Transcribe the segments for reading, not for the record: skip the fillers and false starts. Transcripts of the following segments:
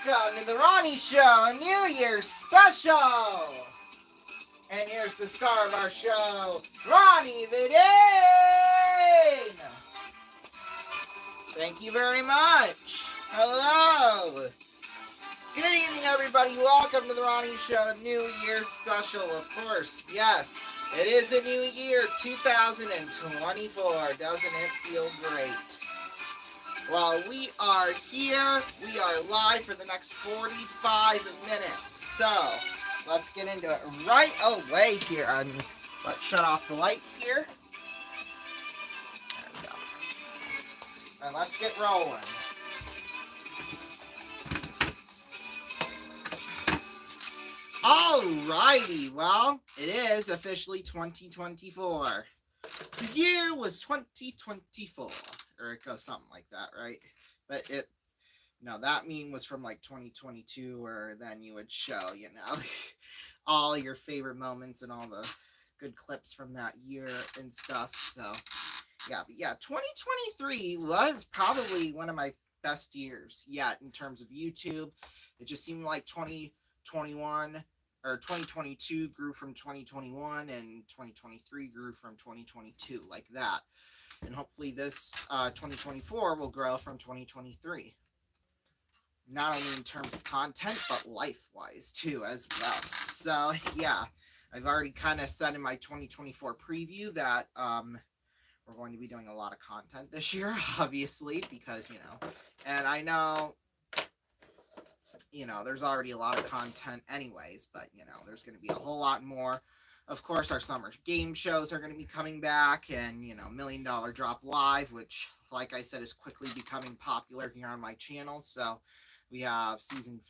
Welcome to the Ronnie Show New Year's Special! And here's the star of our show, Ronnie the Dane! Thank you very much. Hello. Good evening, everybody. Welcome to the Ronnie Show New Year's Special. Of course, yes, it is a new year, 2024. Doesn't it feel great? Well, we are here. We are live for the next 45 minutes. So, let's get into it right away here. Let's shut off the lights here. There we go. And let's get rolling. Alrighty, well, it is officially 2024. The year was 2024. Or it goes something like that, right? But that meme was from like 2022, where then you would show, all your favorite moments and all the good clips from that year and stuff. So, yeah, but yeah, 2023 was probably one of my best years yet in terms of YouTube. It just seemed like 2021 or 2022 grew from 2021 and 2023 grew from 2022, like that. And hopefully this 2024 will grow from 2023. Not only in terms of content, but life-wise too as well. So yeah, I've already kind of said in my 2024 preview that we're going to be doing a lot of content this year, obviously, because, and I know, there's already a lot of content anyways, but, there's going to be a whole lot more. Of course, our summer game shows are going to be coming back, and, $1 Million Drop Live, which, like I said, is quickly becoming popular here on my channel. So we have season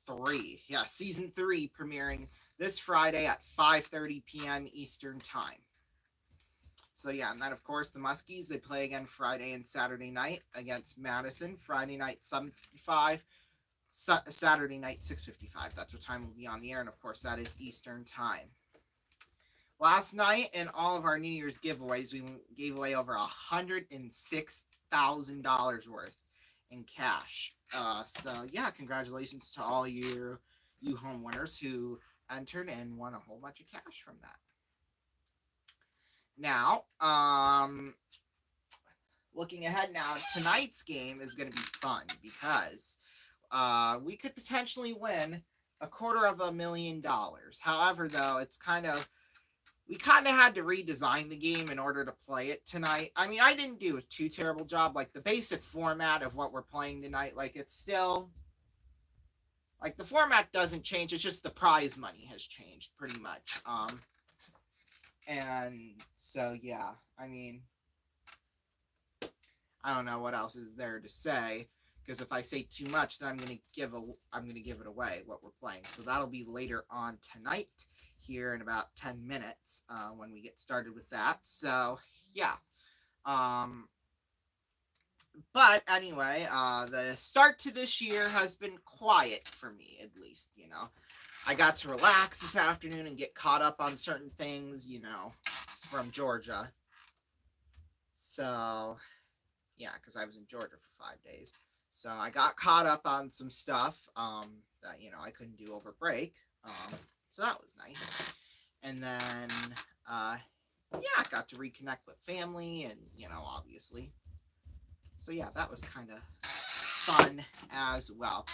3. Yeah, season 3 premiering this Friday at 5:30 p.m. Eastern Time. So yeah, and then, of course, the Muskies, they play again Friday and Saturday night against Madison. Friday night, 7:55. Saturday night, 6:55. That's what time we'll be on the air, and, of course, that is Eastern Time. Last night, in all of our New Year's giveaways, we gave away over $106,000 worth in cash. So, yeah, congratulations to all you home winners who entered and won a whole bunch of cash from that. Now, looking ahead now, tonight's game is going to be fun because we could potentially win $250,000. However, though, we kind of had to redesign the game in order to play it tonight. I mean, I didn't do a too terrible job. Like, the basic format of what we're playing tonight, like, it's still, like, the format doesn't change. It's just the prize money has changed pretty much. And so, yeah, I mean, I don't know what else is there to say, because if I say too much, then I'm going to give it away what we're playing. So that'll be later on tonight, here in about 10 minutes when we get started with that. So yeah, but anyway, the start to this year has been quiet for me, at least. I got to relax this afternoon and get caught up on certain things, from Georgia. So yeah, because I was in Georgia for 5 days. So I got caught up on some stuff that, I couldn't do over break. So that was nice. And then, I got to reconnect with family and, obviously. So yeah, that was kind of fun as well.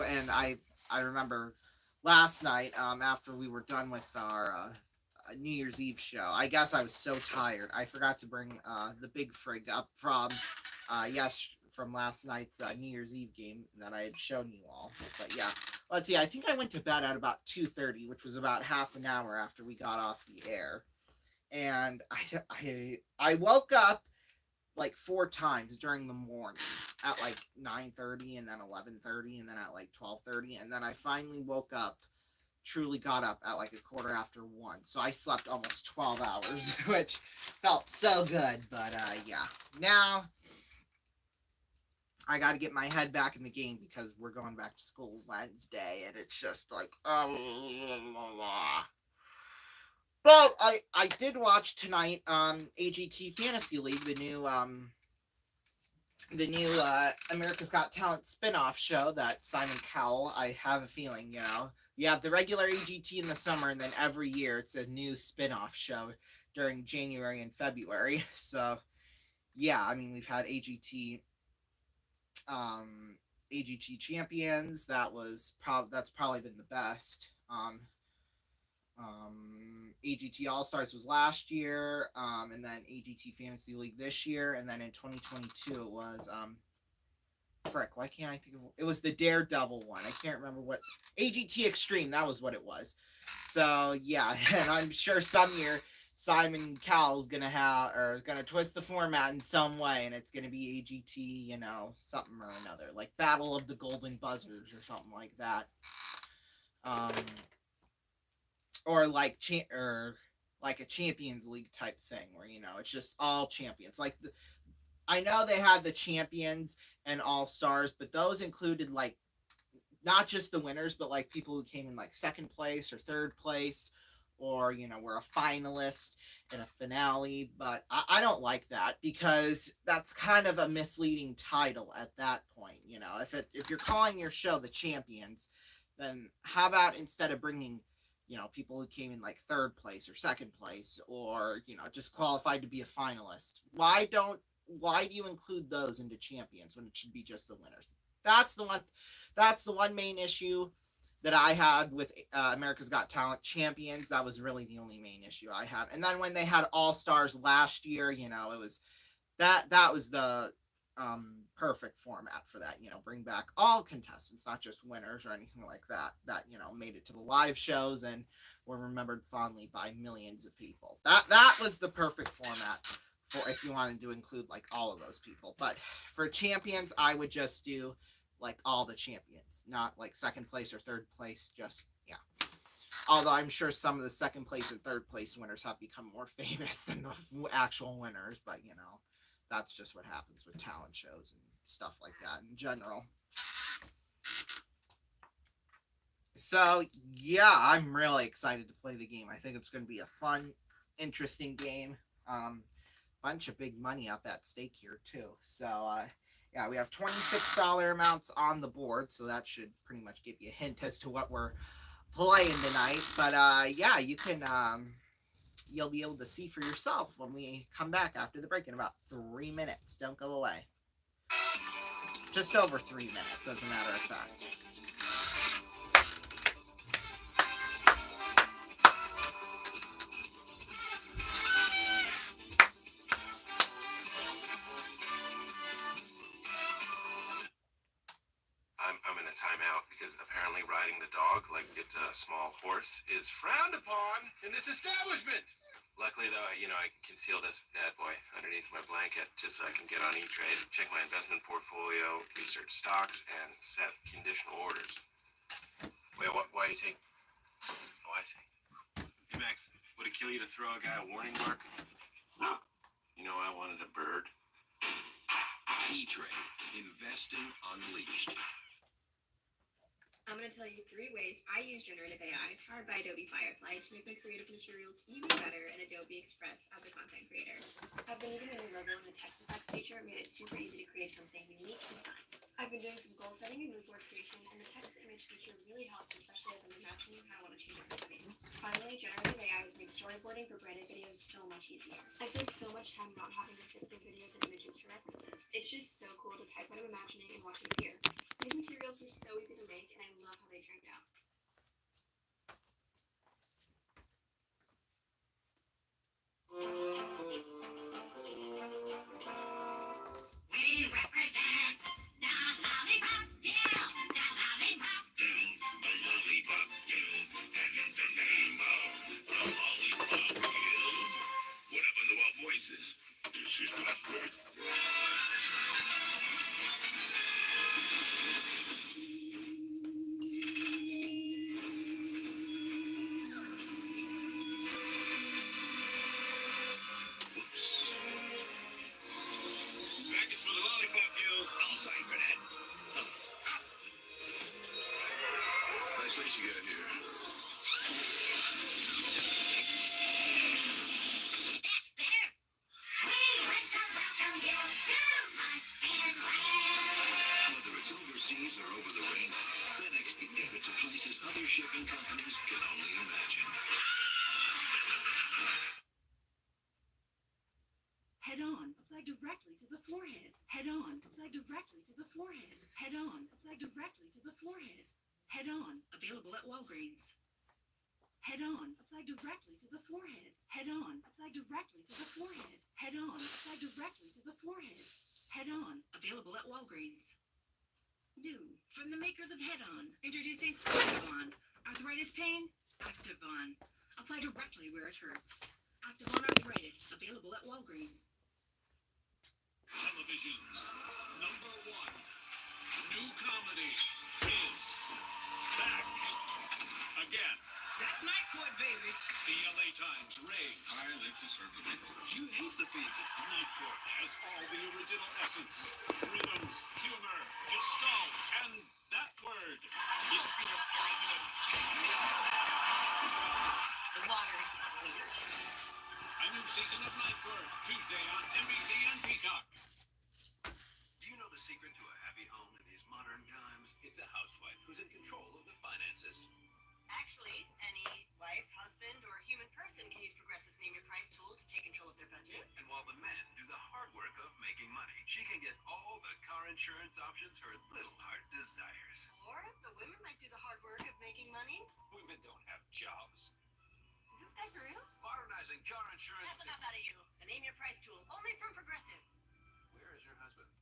And I remember last night, after we were done with our New Year's Eve show, I guess I was so tired. I forgot to bring the big frig up from last night's New Year's Eve game that I had shown you all. But yeah, let's see. I think I went to bed at about 2:30, which was about half an hour after we got off the air. And I woke up like 4 times during the morning, at like 9:30 and then 11:30 and then at like 12:30. And then I finally truly got up at like 1:15. So I slept almost 12 hours, which felt so good. But yeah, now I got to get my head back in the game because we're going back to school Wednesday, and it's just like, But I did watch tonight AGT Fantasy League, the new the new America's Got Talent spin-off show that Simon Cowell, I have a feeling, you have the regular AGT in the summer, and then every year it's a new spin-off show during January and February. So, yeah, I mean, we've had AGT Champions. That's probably been the best. AGT All Stars was last year, and then AGT Fantasy League this year, and then in 2022 it was why can't I think of it? Was the Daredevil one. I can't remember what. AGT Extreme, that was what it was. So yeah, and I'm sure some year Simon Cowell's gonna twist the format in some way, and it's gonna be AGT, something or another, like Battle of the Golden Buzzers or something like that. Or like a Champions League type thing where it's just all champions. Like I know they had the champions and all stars, but those included like not just the winners, but like people who came in like second place or third place, or were a finalist in a finale. But I don't like that, because that's kind of a misleading title at that point. If you're calling your show the Champions, then how about instead of bringing people who came in like third place or second place, or just qualified to be a finalist, why do you include those into champions when it should be just the winners? That's the one main issue that I had with America's Got Talent Champions. That was really the only main issue I had. And then when they had All Stars last year, it was that was the perfect format for that. Bring back all contestants, not just winners or anything like that made it to the live shows and were remembered fondly by millions of people. That was the perfect format for if you wanted to include like all of those people. But for champions, I would just do like all the champions, not like second place or third place. Just although I'm sure some of the second place and third place winners have become more famous than the actual winners, but that's just what happens with talent shows and stuff like that in general. So yeah, I'm really excited to play the game. I think it's going to be a fun, interesting game. Bunch of big money up at stake here too. So yeah, we have $26 amounts on the board, so that should pretty much give you a hint as to what we're playing tonight. But yeah, you can you'll be able to see for yourself when we come back after the break in about 3 minutes. Don't go away. Just over 3 minutes, as a matter of fact. I'm in a timeout because apparently riding the dog like it's a small horse is frowned upon in this establishment. Luckily, though, I concealed this bad boy underneath my blanket just so I can get on E-Trade, check my investment portfolio, research stocks, and set conditional orders. Wait, why are you taking? Oh, I see. Hey, Max, would it kill you to throw a guy a warning mark? No. I wanted a bird. E-Trade. Investing Unleashed. I'm going to tell you 3 ways I use generative AI powered by Adobe Firefly to make my creative materials even better in Adobe Express as a content creator. I've been using the new logo and the text effects feature made it super easy to create something unique and fun. I've been doing some goal setting and mood board creation, and the text to image feature really helps, especially as I'm imagining how I want to change up my space. Finally, generative AI has made storyboarding for branded videos so much easier. I save so much time not having to sift through videos and images for references. It's just so cool to type what I'm imagining and watch it appear. These materials were so easy to make, and I love how they turned out. We represent the Lollipop Guild! The Lollipop Guild! The Lollipop Guild! And in the name of the Lollipop Guild, what happened to our voices? This is not good. Apply directly to the forehead. Head on. Apply directly to the forehead. Head on. Apply directly to the forehead. Head on. Available at Walgreens. New from the makers of Head On. Introducing Activon. Arthritis pain? Activon. Apply directly where it hurts. Activon Arthritis. Available at Walgreens. Television's number one new comedy is back again. That's my court, baby. The LA Times raves. I live to serve the people. You hate the people. Night Court has all the original essence, rhythms, humor, gestalts, and that word. Feel free to dive in and touch. The water's weird. A new season of Night Court, Tuesday on NBC and Peacock. Do you know the secret to a happy home in these modern times? It's a housewife who's in control of the finances. Actually, any wife, husband, or human person can use Progressive's Name Your Price tool to take control of their budget. And while the men do the hard work of making money, she can get all the car insurance options her little heart desires. Or the women might do the hard work of making money. Women don't have jobs. Is this guy for real? Modernizing car insurance. That's enough out of you. The Name Your Price tool, only from Progressive. Where is your husband?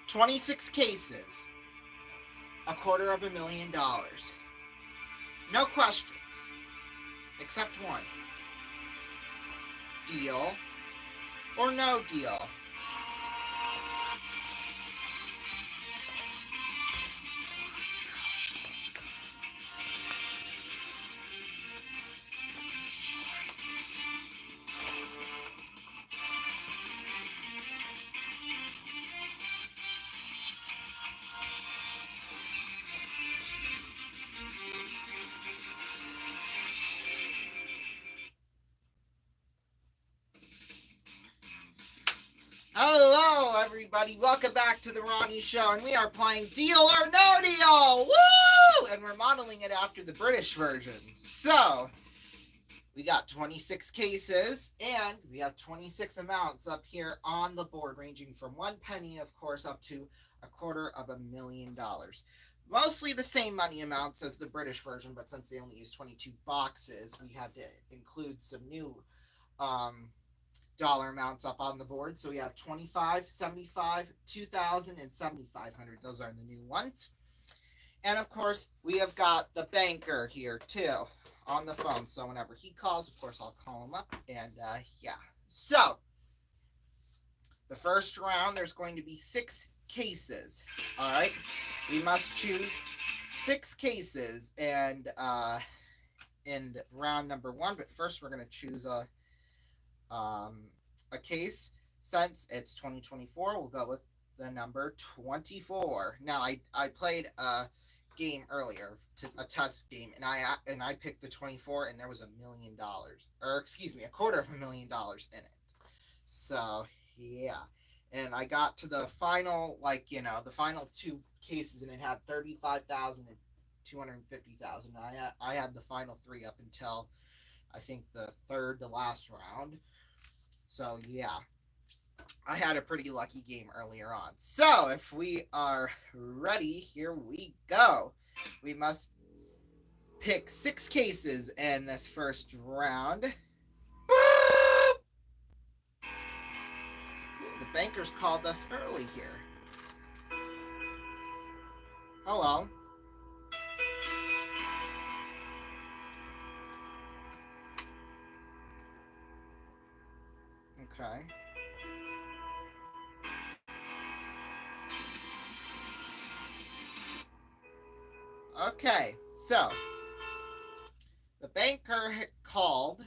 26 cases, $250,000. No questions, except one. Deal or no deal? Hello, everybody. Welcome back to the Ronnie Show, and we are playing Deal or No Deal. Woo! And we're modeling it after the British version. So, we got 26 cases, and we have 26 amounts up here on the board, ranging from 1 penny, of course, up to $250,000. Mostly the same money amounts as the British version, but since they only use 22 boxes, we had to include some new dollar amounts up on the board. So we have 25, 75, 2,000, and 7,500. Those are the new ones. And of course, we have got the banker here too on the phone. So whenever he calls, of course, I'll call him up. And yeah. So the first round, there's going to be 6 cases. All right. We must choose 6 cases and in round number 1. But first, we're going to choose a case. Since it's 2024, we'll go with the number 24. Now, I played a game earlier, a test game, and I picked the 24, and there was $1 million, or excuse me, $250,000 in it. So yeah, and I got to the final, the final 2 cases, and it had 35,000 and 250,000. I had the final 3 up until I think the third to last round. So yeah, I had a pretty lucky game earlier on. So if we are ready, here we go. We must pick 6 cases in this first round. Boop! The bankers called us early here. Hello. Okay. Okay, so the banker called,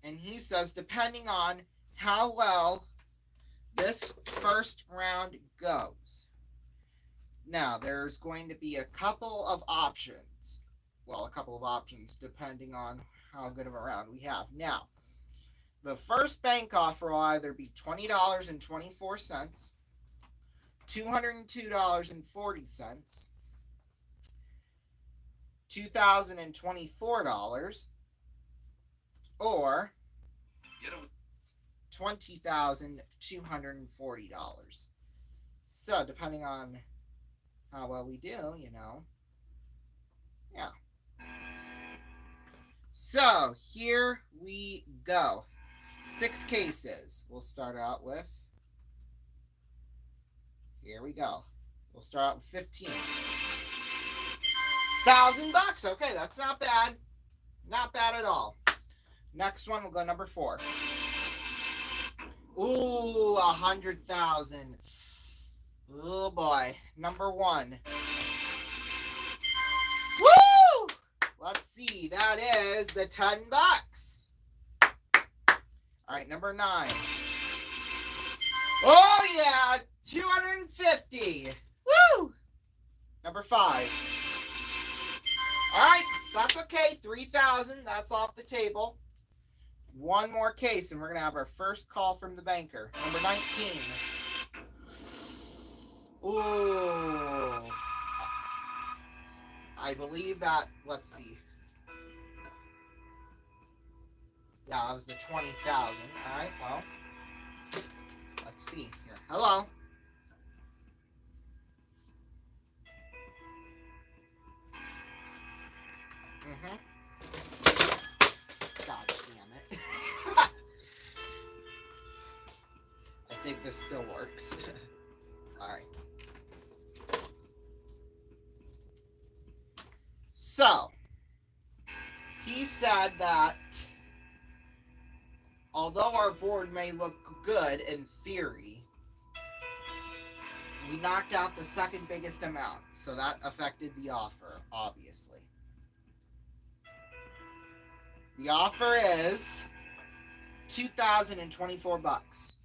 and he says, depending on how well this first round goes. Now, there's going to be a couple of options. Well, a couple of options depending on how good of a round we have. Now, the first bank offer will either be $20.24, $202.40, $2,024, or $20,240. So, depending on how well we do, you know. Yeah. So, here we go. 6 cases. We'll start out with. Here we go. We'll start out with 15,000 bucks. Okay, that's not bad. Not bad at all. Next one, we'll go number 4. Ooh, 100,000. Oh boy. Number 1. Woo! Let's see. That is the 10 bucks. All right, number 9. Oh yeah, 250. Woo! Number 5. All right, that's okay. 3,000. That's off the table. One more case, and we're gonna have our first call from the banker. Number 19. Ooh. I believe that. Let's see. Yeah, that was the 20,000. All right. Well, let's see here. Hello. God damn it. I think this still works. Alright. So, he said that although our board may look good in theory, we knocked out the second biggest amount. So that affected the offer, obviously. The offer is 2,024 bucks.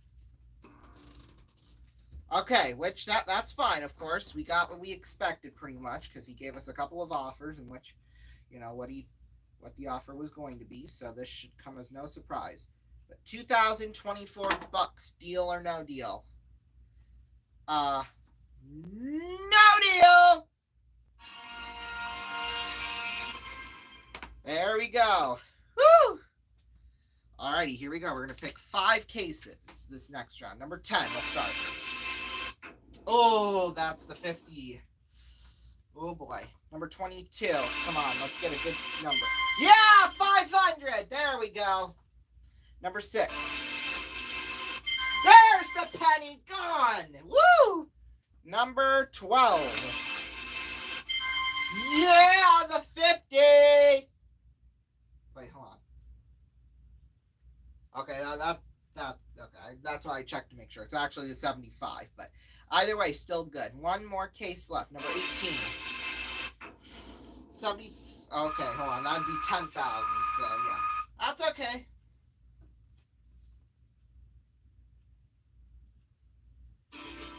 Okay, which that's fine, of course. We got what we expected pretty much because he gave us a couple of offers in which, you know, what the offer was going to be. So this should come as no surprise. But 2,024 bucks, deal or no deal? No deal. There we go. Woo! Alrighty, here we go. We're going to pick 5 cases this next round. Number 10, let's start. Oh, that's the 50. Oh, boy. Number 22. Come on, let's get a good number. Yeah, 500. There we go. Number 6. There's the penny gone. Woo! Number 12. Yeah, the 50. Wait, hold on. Okay, okay. That's why I checked to make sure. It's actually the 75, but either way, still good. One more case left. Number 18. 70. Okay, hold on. That'd be 10,000. So yeah, that's okay.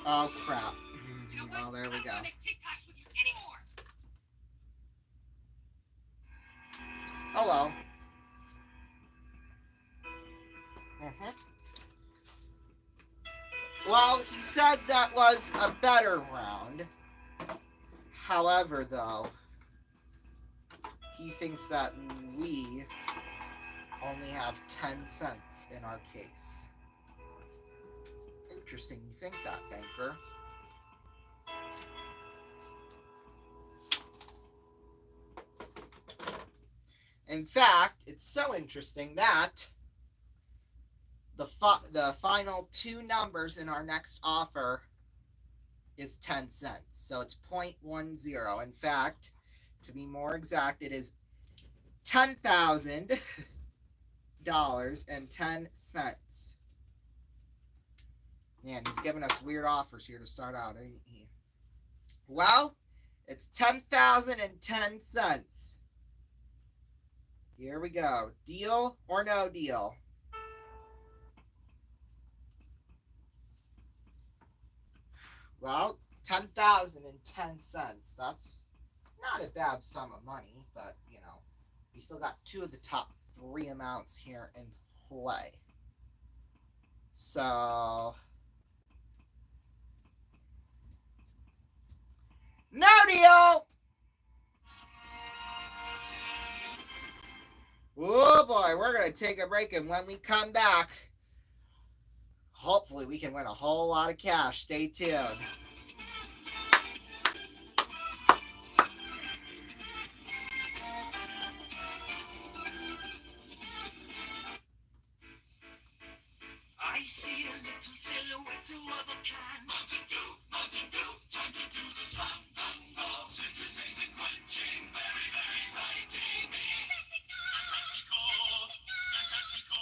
Oh crap. Well, there we go. Hello. Well, he said that was a better round. However, though, he thinks that we only have 10 cents in our case. Interesting you think that, banker. In fact, it's so interesting that the final 2 numbers in our next offer is 10 cents. So it's 0.10. In fact, to be more exact, it is $10,000.10. Man, he's giving us weird offers here to start out, ain't he? Well, it's 10,010 cents. Here we go. Deal or no deal? Well, 10,010 cents. That's not a bad sum of money, but, you know, we still got 2 of the top 3 amounts here in play. So, no deal! Oh boy, we're going to take a break, and when we come back, Hopefully we can win a whole lot of cash. Stay tuned. I see a little silhouette of a can. Mountain Dew, time to do the slam dunk ball. Citrus tasting, quenching, very, very exciting. Fantastico, fantastico,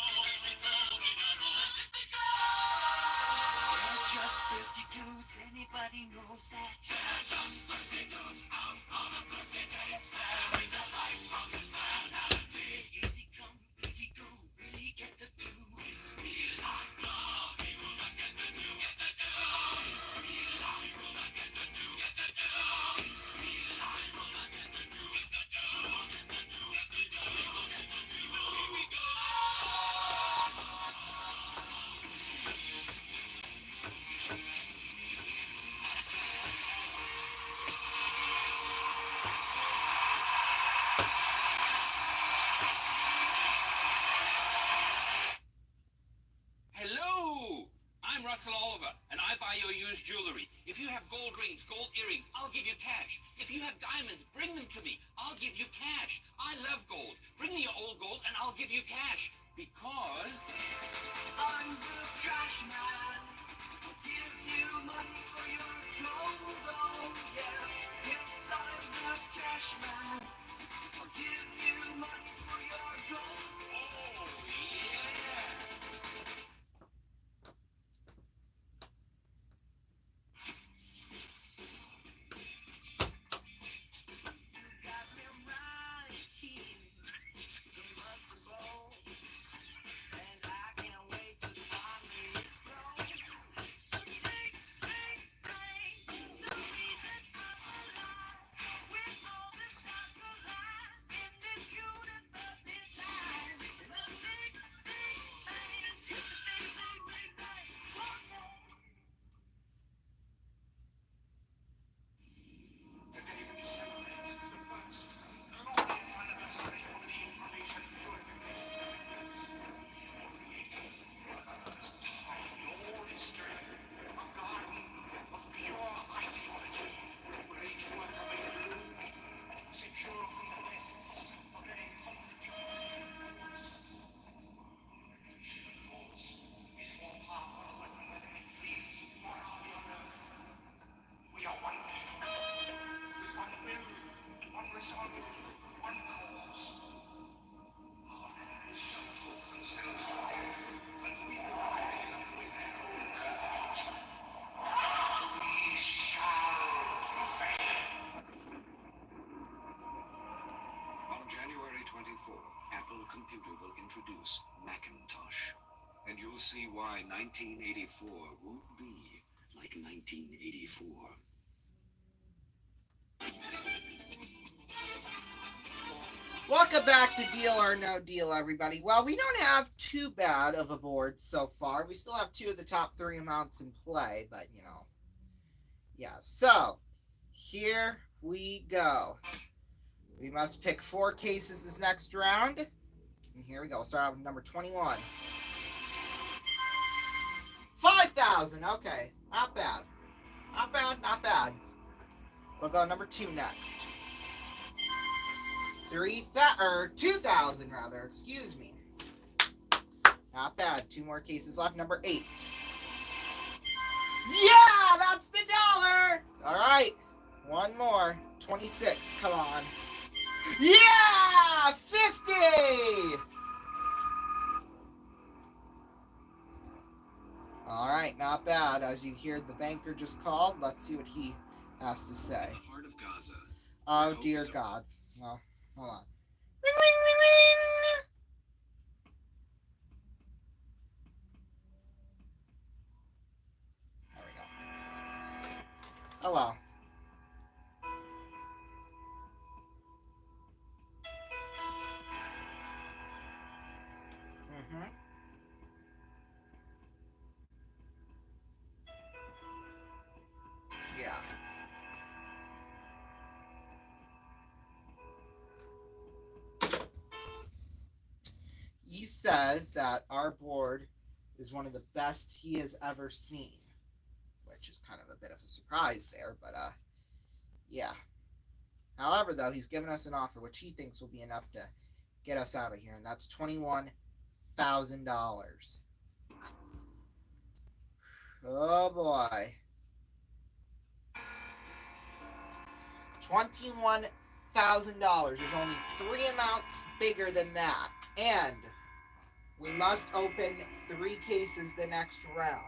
they're just thirsty dudes, anybody knows that. They're just thirsty dudes, out on a thirsty day. Sparing their life from this banality. Easy come, easy go, really get the do. Hello! I'm Russell Oliver, and I buy your used jewelry. If you have gold rings, gold earrings, I'll give you cash. If you have diamonds, bring them to me. I'll give you cash. I love gold. Bring me your old gold, and I'll give you cash. Because I'm the cash man. I'll give you money for your gold, oh yeah. Yes, I'm the cash man. I'll give you money for your gold, oh yeah. Apple Computer will introduce Macintosh. And you'll see why 1984 won't be like 1984. Welcome back to Deal or No Deal, everybody. Well, we don't have too bad of a board so far. We still have two of the top three amounts in play, but, you know. Yeah, so, here we go. We must pick 4 cases this next round. And here we go. We'll start out with number 21. 5,000. Okay, not bad. Not bad, not bad. We'll go number 2 next. 2,000 rather. Excuse me. Not bad. 2 more cases left. Number 8. Yeah, that's the dollar. All right, 1 more. 26. Come on. Yeah, 50. All right, not bad. As you hear, the banker just called. Let's see what he has to say. The heart of Gaza. Oh, dear God. Well, hold on. Ring, ring, ring, ring. There we go. Hello. Mm-hmm. Yeah. He says that our board is one of the best he has ever seen, which is kind of a bit of a surprise there, but yeah. However, though, he's given us an offer which he thinks will be enough to get us out of here, and that's $21,000. Oh boy. $21,000. There's only 3 amounts bigger than that. And we must open 3 cases the next round.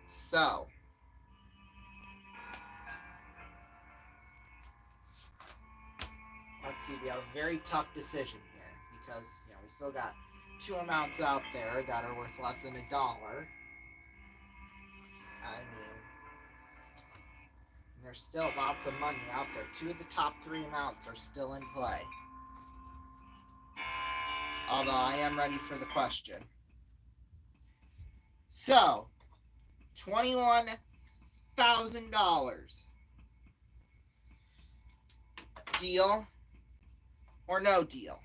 So, let's see. We have a very tough decision here because, we still got 2 amounts out there that are worth less than $1. I mean, there's still lots of money out there. 2 of the top 3 amounts are still in play. Although I am ready for the question. So, $21,000. Deal or no deal?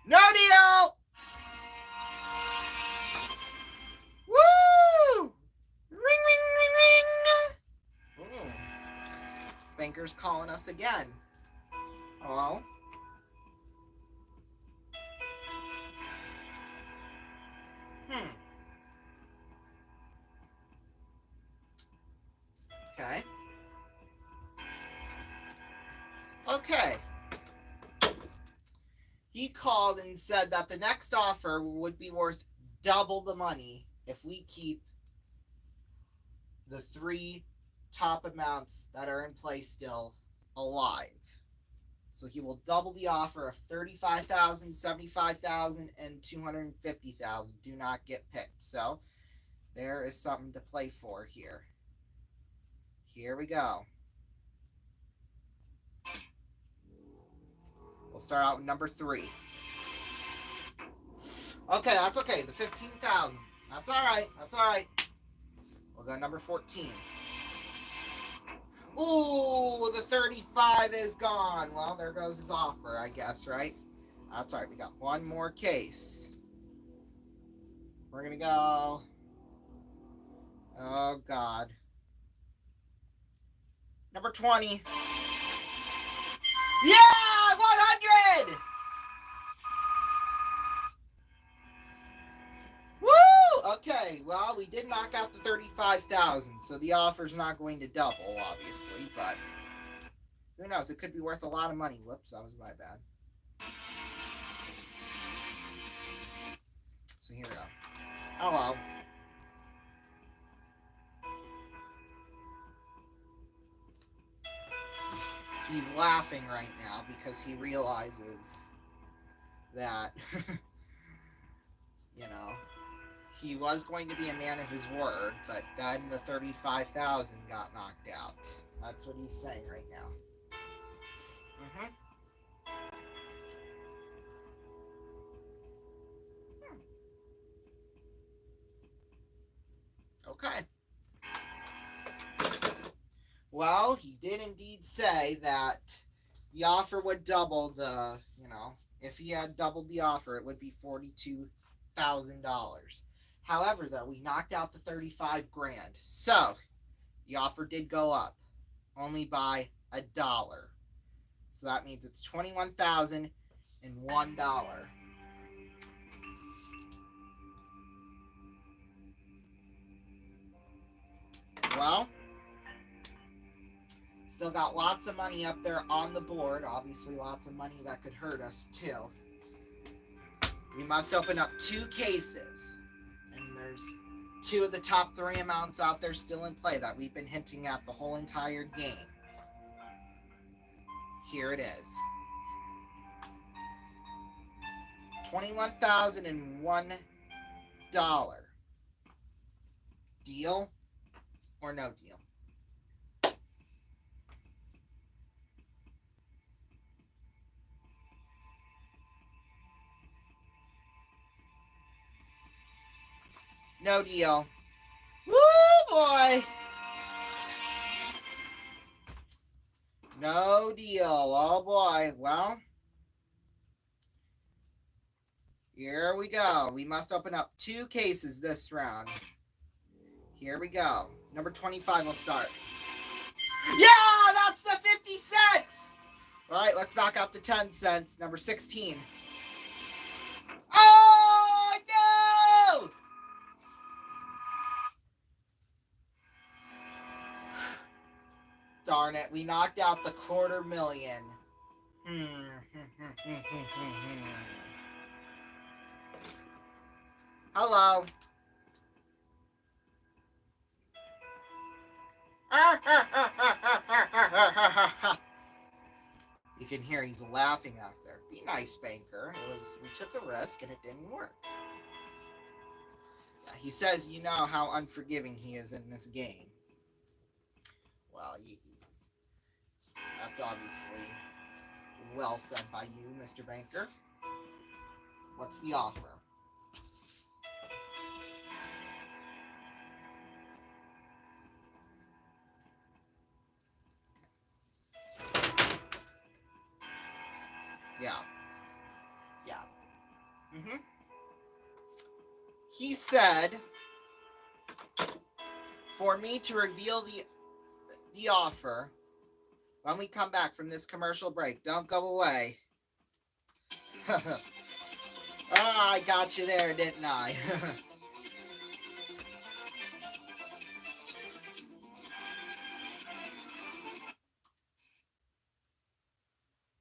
No deal! Woo! Ring, ring, ring, ring! Ooh. Banker's calling us again. Hello? Okay. Okay. He called and said that the next offer would be worth double the money if we keep the 3 top amounts that are in play still alive. So he will double the offer of $35,000, $75,000, and $250,000. Do not get picked. So there is something to play for here. Here we go. We'll start out with number 3. Okay, that's okay. The 15,000. That's all right. That's all right. We'll go number 14. Ooh, the 35 is gone. Well, there goes his offer, I guess, right? That's all right. We got one more case. We're going to go. Oh, God. Number 20. Yeah! 100! Woo! Okay, well, we did knock out the 35,000, so the offer's not going to double, obviously, but who knows? It could be worth a lot of money. Whoops, that was my bad. So here we go. Hello. He's laughing right now because he realizes that, he was going to be a man of his word, but then the 35,000 got knocked out. That's what he's saying right now. Okay. Well, he did indeed say that the offer would double the, if he had doubled the offer, it would be $42,000. However, though, we knocked out the 35 grand. So, the offer did go up, only by $1. So that means it's $21,001. Well, still got lots of money up there on the board. Obviously, lots of money that could hurt us, too. We must open up 2 cases. And there's 2 of the top 3 amounts out there still in play that we've been hinting at the whole entire game. Here it is. $21,001. Deal or no deal? No deal. Woo, boy! No deal. Oh boy. Well, here we go. We must open up 2 cases this round. Here we go. Number 25 will start. Yeah, that's the 50 cents! Alright, let's knock out the 10 cents. Number 16. Oh, no! Darn it, we knocked out the $250,000. Hello. You can hear he's laughing out there. Be nice, banker. We took a risk and it didn't work. Yeah, he says you know how unforgiving he is in this game. Well, that's obviously well said by you, Mr. Banker. What's the offer? Yeah. He said for me to reveal the offer when we come back from this commercial break. Don't go away. I got you there, didn't I?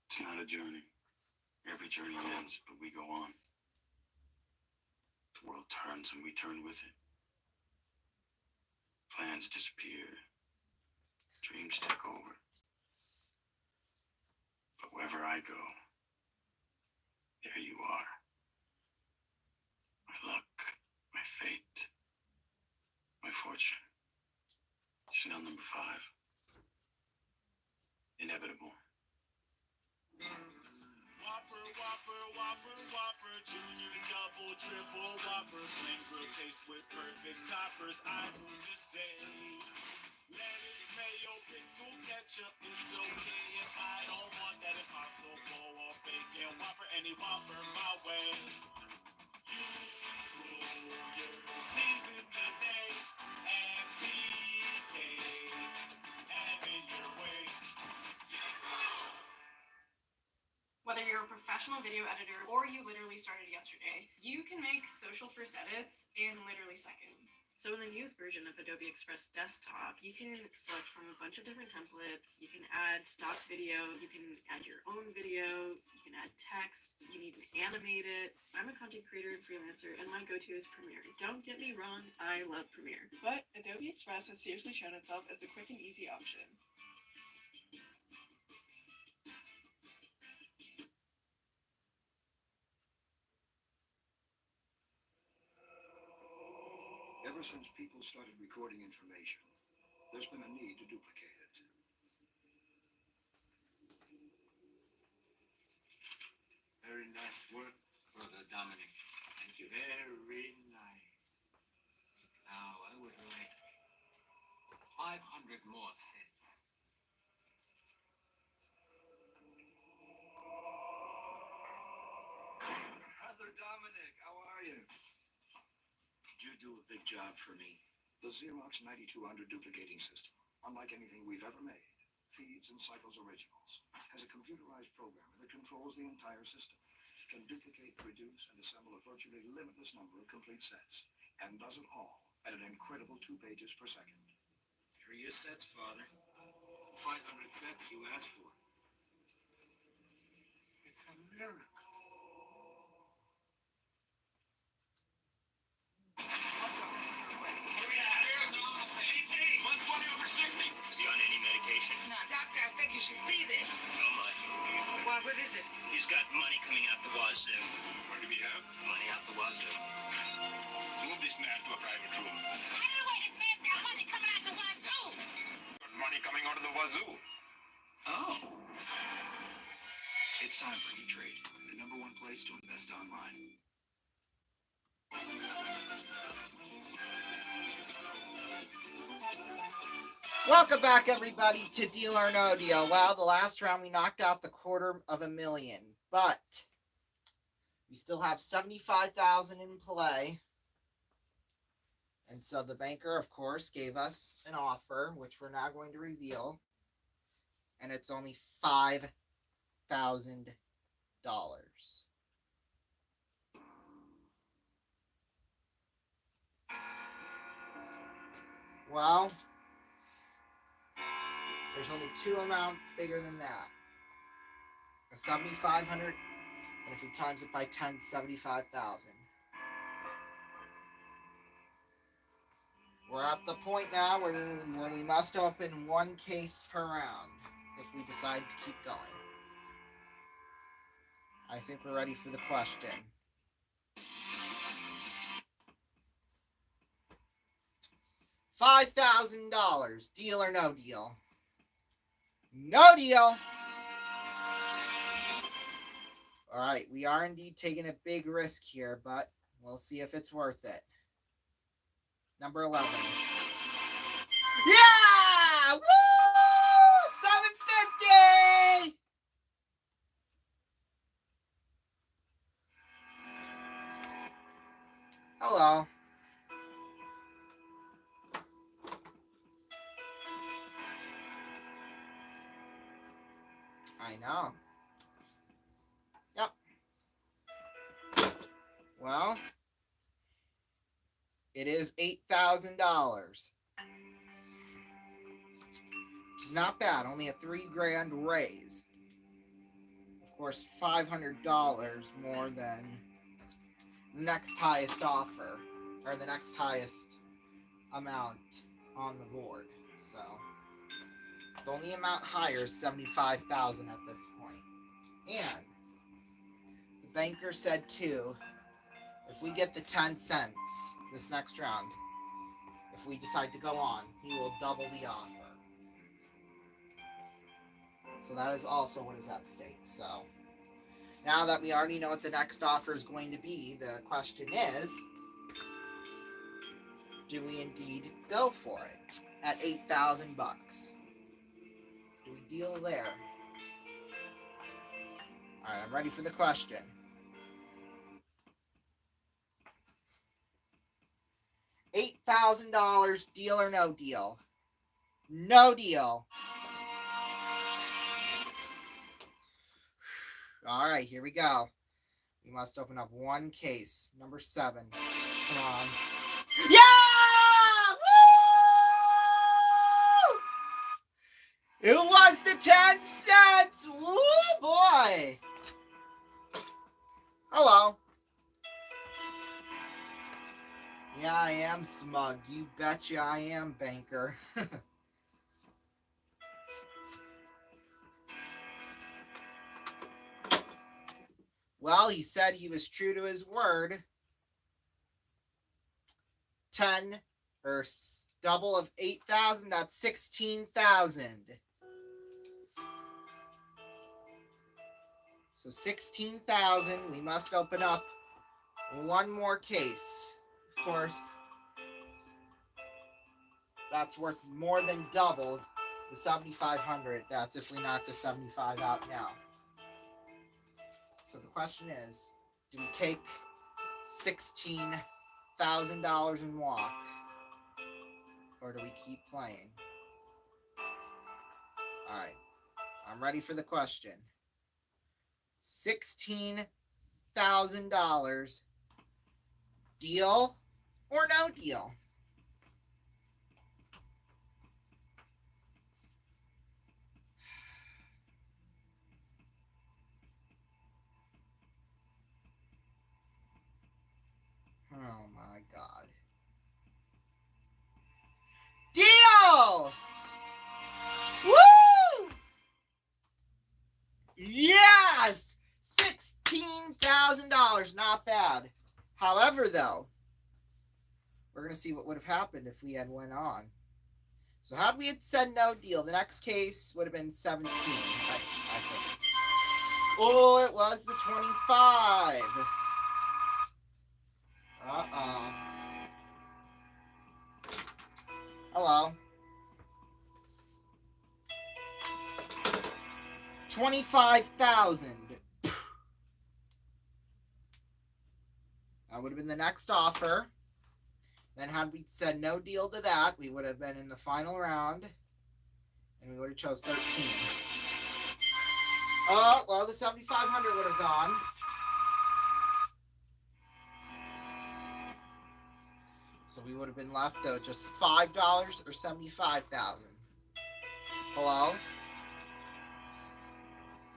It's not a journey. Every journey ends, but we go on. The world turns and we turn with it. Plans disappear. Dreams take over. But wherever I go, there you are. My luck, my fate, my fortune. Chanel number 5. Inevitable. Whopper, Whopper, Whopper, Whopper, Junior, Double, Triple, Whopper, flame grill taste with perfect toppers. I rule this day. Lettuce, mayo, pickle, ketchup. It's okay if I don't want that Impossible or bacon Whopper. Any Whopper my way. You rule your season today and BK. Have it your way. Whether you're a professional video editor or you literally started yesterday, you can make social first edits in literally seconds. So in the newest version of Adobe Express Desktop, you can select from a bunch of different templates. You can add stock video, you can add your own video, you can add text, you can even animate it. I'm a content creator and freelancer, and my go-to is Premiere. Don't get me wrong, I love Premiere. But Adobe Express has seriously shown itself as the quick and easy option. Ever since people started recording information, there's been a need to duplicate it. Very nice work, Brother Dominic. Thank you. Very nice. Now, I would like 500 more cents. Brother Dominic, how are you? You do a big job for me. The Xerox 9200 duplicating system, unlike anything we've ever made, feeds and cycles originals, has a computerized programmer that controls the entire system, can duplicate, produce, and assemble a virtually limitless number of complete sets, and does it all at an incredible 2 pages per second. Here are your sets, Father. 500 sets you asked for. It's a miracle. Is he on any medication? No, doctor, I think you should see this. How much? Why, what is it? He's got money coming out the wazoo. What do we have? Money out the wazoo. Move this man to a private room. Anyway, this man's got money coming out the wazoo. Money coming out of the wazoo. Oh. It's time for E-Trade, the #1 place to invest online. Welcome back, everybody, to Deal or No Deal. Well, the last round we knocked out the $250,000, but we still have $75,000 in play. And so the banker, of course, gave us an offer, which we're now going to reveal. And it's only $5,000. Well, there's only two amounts bigger than that. A 7,500, and if we times it by 10, 75,000. We're at the point now where we must open one case per round if we decide to keep going. I think we're ready for the question. $5,000. Deal or no deal? No deal. All right, we are indeed taking a big risk here, but we'll see if it's worth it. Number 11. Yeah! Woo! $750! Hello. I know. Yep. Well, it is $8,000. Which is not bad. Only a $3,000 raise. Of course, $500 more than the next highest offer, or the next highest amount on the board. So the only amount higher is $75,000 at this point. And the banker said too, if we get the 10 cents this next round, if we decide to go on, he will double the offer. So that is also what is at stake. So now that we already know what the next offer is going to be, the question is, do we indeed go for it at $8,000? Do we deal there? All right, I'm ready for the question. $8,000, deal or no deal? No deal. All right, here we go. We must open up one case. Number 7. Come on. Yeah! Woo! It was the 10 cents! Woo, boy! Hello. Yeah, I am smug. You betcha I am, banker. Well, he said he was true to his word. 10 or double of 8,000, that's 16,000. So 16,000, we must open up one more case. Of course, that's worth more than double the 7,500. That's if we knock the 75 out now. So the question is, do we take $16,000 and walk, or do we keep playing? All right, I'm ready for the question. $16,000, deal or no deal? Oh my God. Deal! Woo! Yes! $16,000. Not bad. However, though, we're going to see what would have happened if we had went on. So had we had said no deal, the next case would have been 17, I think. Oh, it was the 25. Uh-oh. Hello. $25,000. That would have been the next offer. Then had we said no deal to that, we would have been in the final round. And we would have chose 13. Oh, well, the 7,500 would have gone. So we would have been left with just $5 or 75,000. Hello?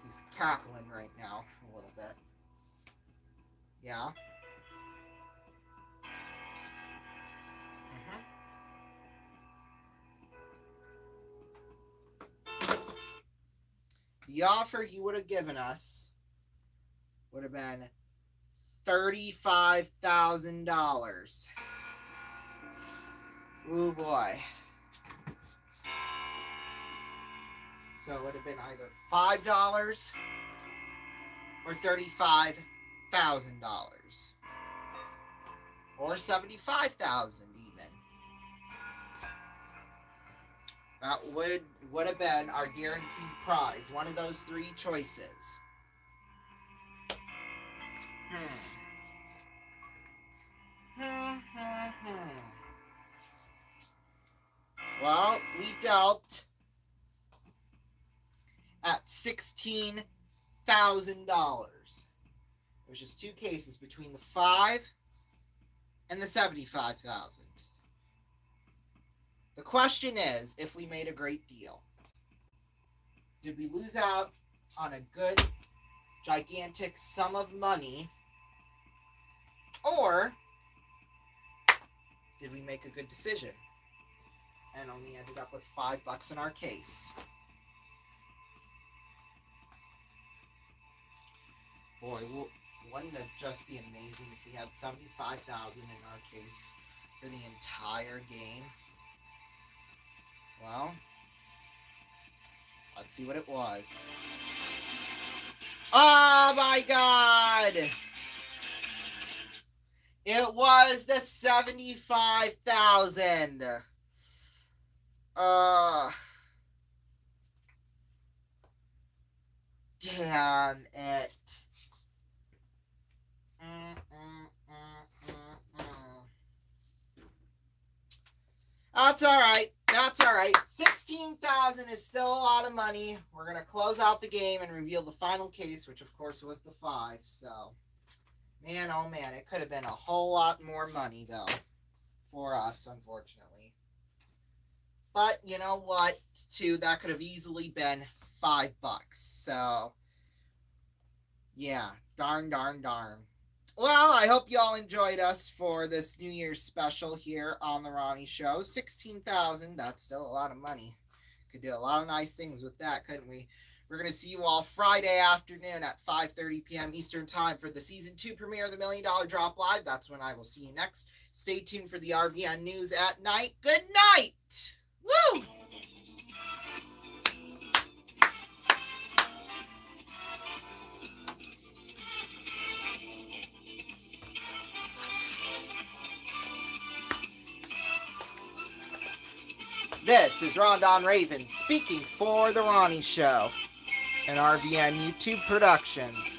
He's cackling right now a little bit. Yeah? The offer he would have given us would have been $35,000. Ooh boy. So it would have been either $5 or $35,000. Or $75,000 even. That would have been our guaranteed prize. One of those three choices. Well, we dealt at $16,000. There's just two cases between the 5 and the 75,000. The question is, if we made a great deal, did we lose out on a good, gigantic sum of money, or did we make a good decision and only ended up with $5 in our case? Boy, wouldn't it just be amazing if we had $75,000 in our case for the entire game? Well, let's see what it was. Oh my God! It was the 75,000. Damn it. That's all right. That's all right. 16,000 is still a lot of money. We're going to close out the game and reveal the final case, which of course was the 5. So, man, oh man, it could have been a whole lot more money though for us, unfortunately. But you know what, too, that could have easily been $5. So, yeah, darn. Well, I hope y'all enjoyed us for this New Year's special here on the Ronnie Show. 16,000, that's still a lot of money. Could do a lot of nice things with that, couldn't we? We're going to see you all Friday afternoon at 5:30 p.m. Eastern Time for the Season 2 premiere of the $1 Million Drop Live. That's when I will see you next. Stay tuned for the RVN News at night. Good night! Woo! This is Rondon Raven speaking for The Ronnie Show, an RVN YouTube Productions.